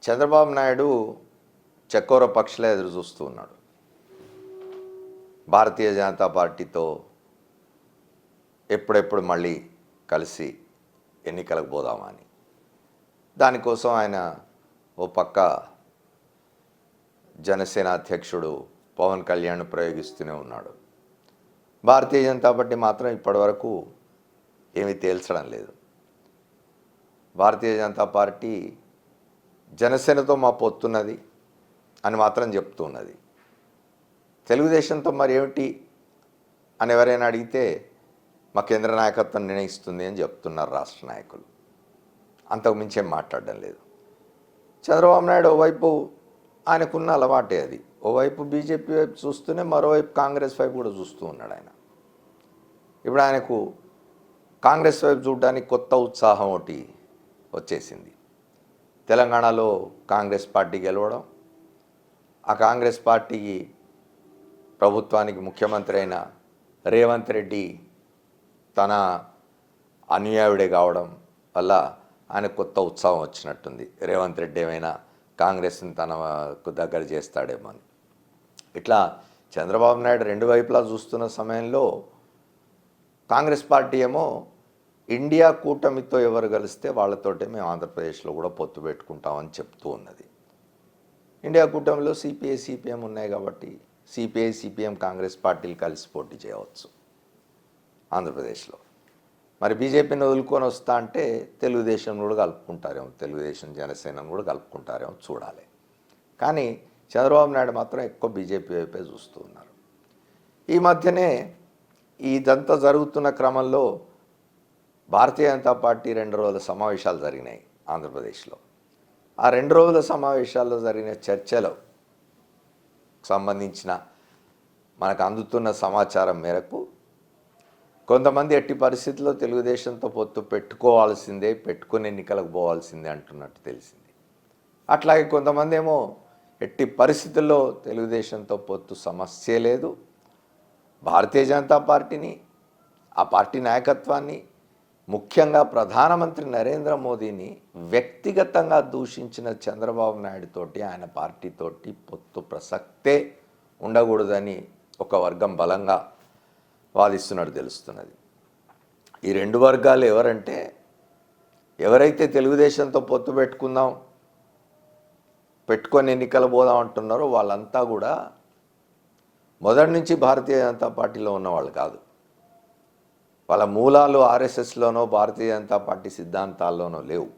చంద్రబాబు నాయుడు చకోర పక్షులే ఎదురు చూస్తూ ఉన్నాడు. భారతీయ జనతా పార్టీతో ఎప్పుడెప్పుడు మళ్ళీ కలిసి ఎన్నికలకు పోదామని. దానికోసం ఆయన ఓ పక్క జనసేన అధ్యక్షుడు పవన్ కళ్యాణ్ ప్రయోగిస్తూనే ఉన్నాడు. భారతీయ జనతా పార్టీ మాత్రం ఇప్పటివరకు ఏమీ తేల్చడం లేదు. భారతీయ జనతా పార్టీ జనసేనతో మా పొత్తున్నది అని మాత్రం చెప్తున్నది. తెలుగుదేశంతో మరి ఏమిటి అని ఎవరైనా అడిగితే మా కేంద్ర నాయకత్వం నిర్ణయిస్తుంది అని చెప్తున్నారు రాష్ట్ర నాయకులు. అంతకు మించి ఏం మాట్లాడడం లేదు. చంద్రబాబు నాయుడు ఓవైపు ఆయనకున్న అలవాటే అది. ఓవైపు బీజేపీ వైపు చూస్తూనే మరోవైపు కాంగ్రెస్ వైపు కూడా చూస్తూ ఉన్నాడు ఆయన. ఇప్పుడు ఆయనకు కాంగ్రెస్ వైపు చూడడానికి కొత్త ఉత్సాహం ఒకటి వచ్చేసింది. తెలంగాణలో కాంగ్రెస్ పార్టీ గెలవడం, ఆ కాంగ్రెస్ పార్టీకి ప్రభుత్వానికి ముఖ్యమంత్రి అయిన రేవంత్ రెడ్డి తన అనుయాయుడే కావడం వల్ల ఆయన కొత్త ఉత్సాహం వచ్చినట్టుంది. రేవంత్ రెడ్డి ఏమైనా కాంగ్రెస్ని తనకు దగ్గర చేస్తాడేమో అని. ఇట్లా చంద్రబాబు నాయుడు రెండు వైపులా చూస్తున్న సమయంలో కాంగ్రెస్ పార్టీ ఏమో ఇండియా కూటమితో ఎవరు కలిస్తే వాళ్ళతోటే మేము ఆంధ్రప్రదేశ్లో కూడా పొత్తు పెట్టుకుంటామని చెప్తూ ఉన్నది. ఇండియా కూటమిలో సిపిఐ సిపిఎం ఉన్నాయి కాబట్టి సిపిఐ సిపిఎం కాంగ్రెస్ పార్టీలు కలిసి పోటీ చేయవచ్చు ఆంధ్రప్రదేశ్లో. మరి బీజేపీని వదులుకొని వస్తా అంటే తెలుగుదేశం కూడా కలుపుకుంటారేమో, తెలుగుదేశం జనసేనను కూడా కలుపుకుంటారేమో చూడాలి. కానీ చంద్రబాబు నాయుడు మాత్రం ఎక్కువ బీజేపీ వైపే చూస్తూ ఉన్నారు. ఈ మధ్యనే ఇదంతా జరుగుతున్న క్రమంలో భారతీయ జనతా పార్టీ 2 రోజుల సమావేశాలు జరిగినాయి ఆంధ్రప్రదేశ్లో. ఆ 2 రోజుల సమావేశాల్లో జరిగిన చర్చలో సంబంధించిన మనకు అందుతున్న సమాచారం మేరకు కొంతమంది ఎట్టి పరిస్థితుల్లో తెలుగుదేశంతో పొత్తు పెట్టుకోవాల్సిందే, పెట్టుకుని ఎన్నికలకు పోవాల్సిందే అంటున్నట్టు తెలిసింది. అట్లాగే కొంతమంది ఏమో ఎట్టి పరిస్థితుల్లో తెలుగుదేశంతో పొత్తు సమస్య లేదు, భారతీయ జనతా పార్టీని, ఆ పార్టీ నాయకత్వాన్ని, ముఖ్యంగా ప్రధానమంత్రి నరేంద్ర మోదీని వ్యక్తిగతంగా దూషించిన చంద్రబాబు నాయుడుతోటి ఆయన పార్టీతోటి పొత్తు ప్రసక్తే ఉండకూడదని ఒక వర్గం బలంగా వాదిస్తున్నట్టు తెలుస్తున్నది. ఈ 2 వర్గాలు ఎవరంటే, ఎవరైతే తెలుగుదేశంతో పొత్తు పెట్టుకొని ఎన్నికలు పోదాం అంటున్నారో వాళ్ళంతా కూడా మొదటి నుంచి భారతీయ జనతా పార్టీలో ఉన్నవాళ్ళు కాదు. వాళ్ళ మూలాలు ఆర్ఎస్ఎస్లోనో భారతీయ జనతా పార్టీ సిద్ధాంతాల్లోనో లేవు.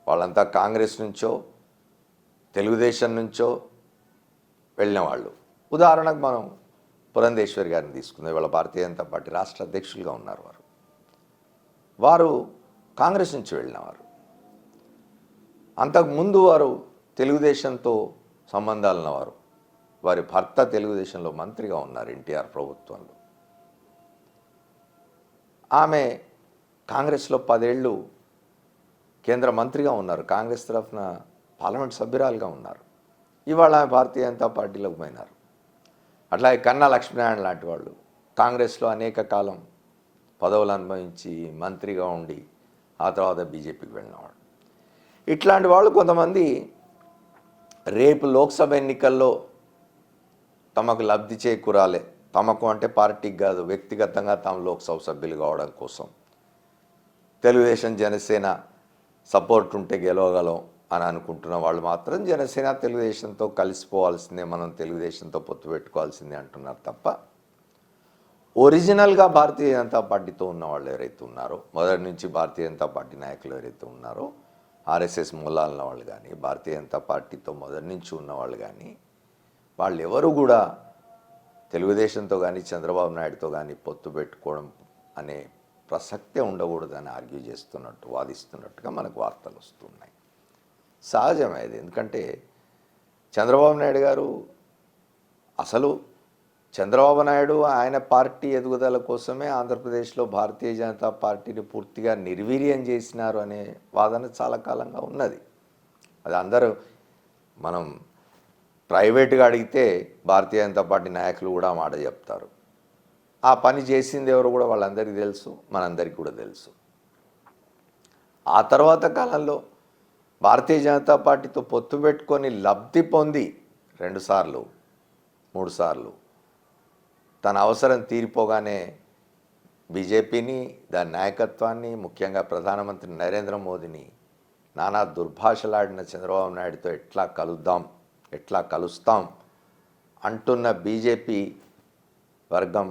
వాళ్ళంతా కాంగ్రెస్ నుంచో తెలుగుదేశం నుంచో వెళ్ళిన వాళ్ళు. ఉదాహరణకు మనం పురంధేశ్వరి గారిని తీసుకుందాం. ఇవాళ భారతీయ జనతా పార్టీ రాష్ట్ర అధ్యక్షులుగా ఉన్నారు. వారు కాంగ్రెస్ నుంచి వెళ్ళినవారు. అంతకుముందు వారు తెలుగుదేశంతో సంబంధాలు ఉన్నవారు. వారి భర్త తెలుగుదేశంలో మంత్రిగా ఉన్నారు ఎన్టీఆర్ ప్రభుత్వంలో. ఆమె కాంగ్రెస్లో 10 ఏళ్ళు కేంద్ర మంత్రిగా ఉన్నారు. కాంగ్రెస్ తరఫున పార్లమెంట్ సభ్యురాలుగా ఉన్నారు. ఇవాళ ఆమె భారతీయ జనతా పార్టీలోకి పోయినారు. అట్లాగే కన్నా లక్ష్మీనారాయణ లాంటి వాళ్ళు కాంగ్రెస్లో అనేక కాలం పదవులు అనుభవించి మంత్రిగా ఉండి ఆ తర్వాత బీజేపీకి వెళ్ళినవాడు. ఇట్లాంటి వాళ్ళు కొంతమంది రేపు లోక్సభ ఎన్నికల్లో తమకు లబ్ధి చేకూరాలి, తమకు అంటే పార్టీకి కాదు వ్యక్తిగతంగా తాము లోక్సభ సభ్యులు కావడం కోసం తెలుగుదేశం జనసేన సపోర్ట్ ఉంటే గెలవగలం అని అనుకుంటున్న వాళ్ళు మాత్రం జనసేన తెలుగుదేశంతో కలిసిపోవాల్సిందే, మనం తెలుగుదేశంతో పొత్తు పెట్టుకోవాల్సిందే అంటున్నారు తప్ప ఒరిజినల్గా భారతీయ జనతా పార్టీతో ఉన్న వాళ్ళు ఎవరైతే ఉన్నారో, మొదటి నుంచి భారతీయ జనతా పార్టీ నాయకులు ఎవరైతే ఉన్నారో, ఆర్ఎస్ఎస్ మూలాలున్న వాళ్ళు కానీ భారతీయ జనతా పార్టీతో మొదటి నుంచి ఉన్నవాళ్ళు కానీ వాళ్ళు ఎవరు కూడా తెలుగుదేశంతో కానీ చంద్రబాబు నాయుడుతో కానీ పొత్తు పెట్టుకోవడం అనే ప్రసక్తే ఉండకూడదని ఆర్గ్యూ చేస్తున్నట్టు వాదిస్తున్నట్టుగా మనకు వార్తలు వస్తున్నాయి. సహజమే అది. ఎందుకంటే చంద్రబాబు నాయుడు గారు అసలు చంద్రబాబు నాయుడు ఆయన పార్టీ ఎదుగుదల కోసమే ఆంధ్రప్రదేశ్లో భారతీయ జనతా పార్టీని పూర్తిగా నిర్వీర్యం చేసినారు అనే వాదన చాలా కాలంగా ఉన్నది. అది అందరూ మనం ప్రైవేట్గా అడిగితే భారతీయ జనతా పార్టీ నాయకులు కూడా మాట చెప్తారు. ఆ పని చేసింది ఎవరు కూడా వాళ్ళందరికీ తెలుసు, మనందరికీ కూడా తెలుసు. ఆ తర్వాత కాలంలో భారతీయ జనతా పార్టీతో పొత్తు పెట్టుకొని లబ్ధి పొంది 2 సార్లు 3 సార్లు తన అవసరం తీరిపోగానే బీజేపీని, దాని నాయకత్వాన్ని, ముఖ్యంగా ప్రధానమంత్రి నరేంద్ర మోదీని నానా దుర్భాషలాడిన చంద్రబాబు నాయుడుతో ఎట్లా కలుస్తాం అంటున్న బీజేపీ వర్గం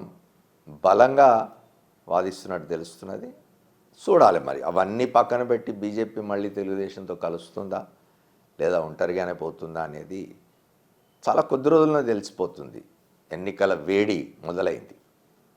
బలంగా వాదిస్తున్నట్టు తెలుస్తున్నది. చూడాలి మరి. అవన్నీ పక్కన పెట్టి బీజేపీ మళ్ళీ తెలుగుదేశంతో కలుస్తుందా లేదా ఒంటరిగానే పోతుందా అనేది చాలా కొద్ది రోజుల్లో తెలిసిపోతుంది. ఎన్నికల వేడి మొదలైంది.